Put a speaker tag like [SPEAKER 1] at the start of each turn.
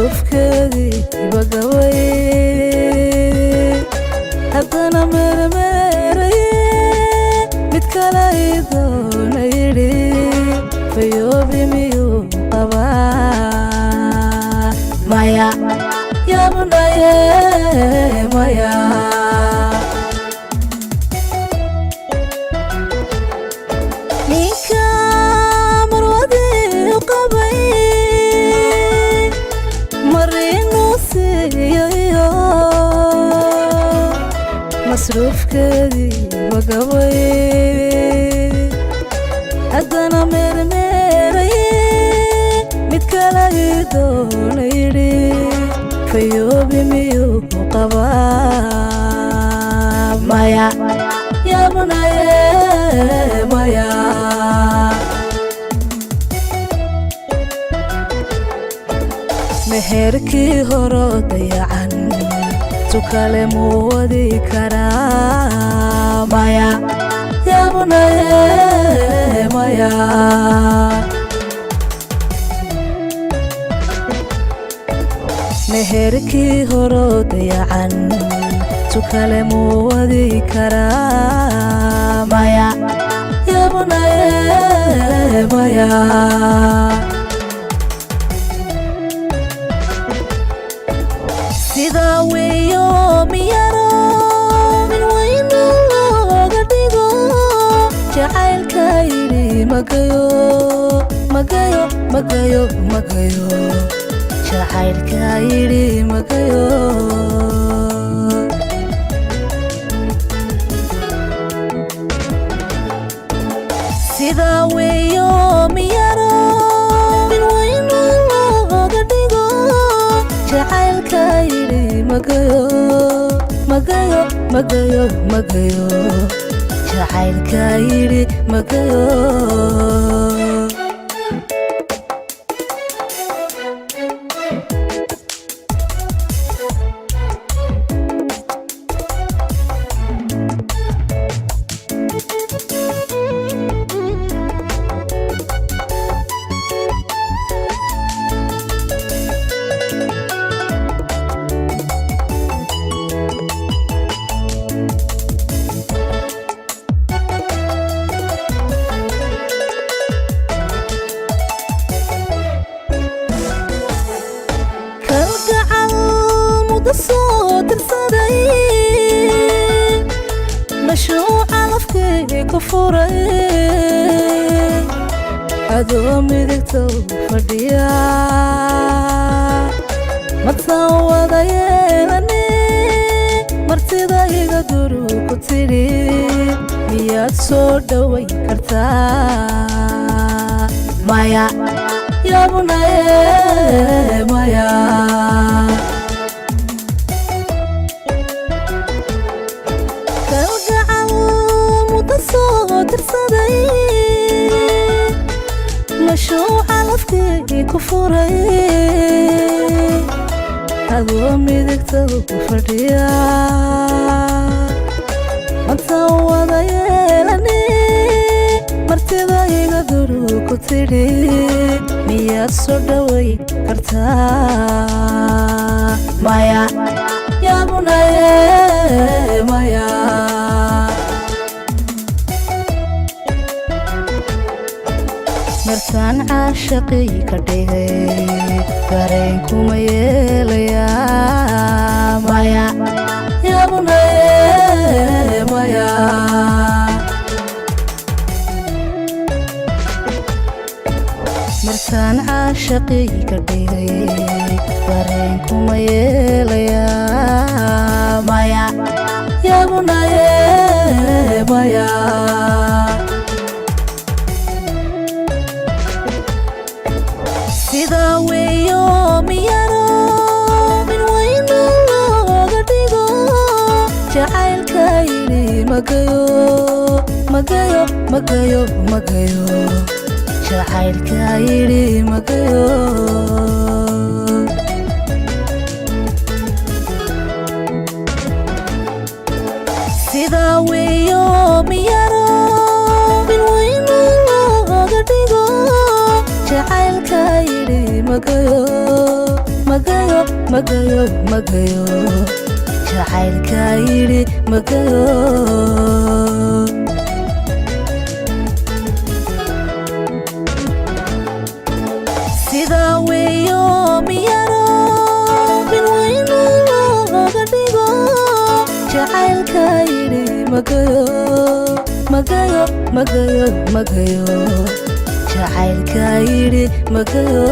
[SPEAKER 1] masruufkeedii ibagaway haddana meermeeraye mid kale ii doona yidhi fayoobi miyuu qabaa maya yaabnaye maya ninka marwadii u qabay marinuu siiyayo masruufkeedii wagaway haddana meermeeraye mid kale ii doona yidhi fayoobi miyuu qabaa maya yaabnaye maya meherkii horo dayacan tukale muu wadi karaa maya yaabnaye maya meherkii horo dayacan tukale muu wadi karaa maya yaabnaye maya sida weeyo miyaro min waynu looga dhigo jacaylka yidhi magayo magayo magayo magayo jacaylka yidhi magayo sida weeyo miyaro min waynu looga dhigo jacaylka yidhi magayo magayo magayo magayo jacaylka yidhi magayo adoo midigta fadhiya madsan wada yeelane martida iga duru ku tidhi miyaad soo dhoway kartaa maya yaabnaye maya kalgacal muddo soo tirsaday mashuuca laftii ku furay adoo midigta fadhiya madsan wada yeelane martida iga duru ku tidhi miyaad soo dhoway kartaa maya yaabnaye maya markaan caashaqii ka dhigay dareenkuma yeelayaa maya yaabnaye maya markaan caashaqii ka dhigay dareenkuma yeelayaa maya yaabnaye maya sida weeyo miyaro min waynu looga dhigo jacaylka yidhi magayo magayo magayo magayo jacaylka yidhi magayo sida weeyo miyaro min waynu looga dhigo jacaylka yidhi magayo magayo magayo magayo jacaylka yidhi magayo sidaa weeyo miyaro bil weyno looga dhigo jacaylka yidhi magayo magayo magayo magayo jacaylka yidhi magayo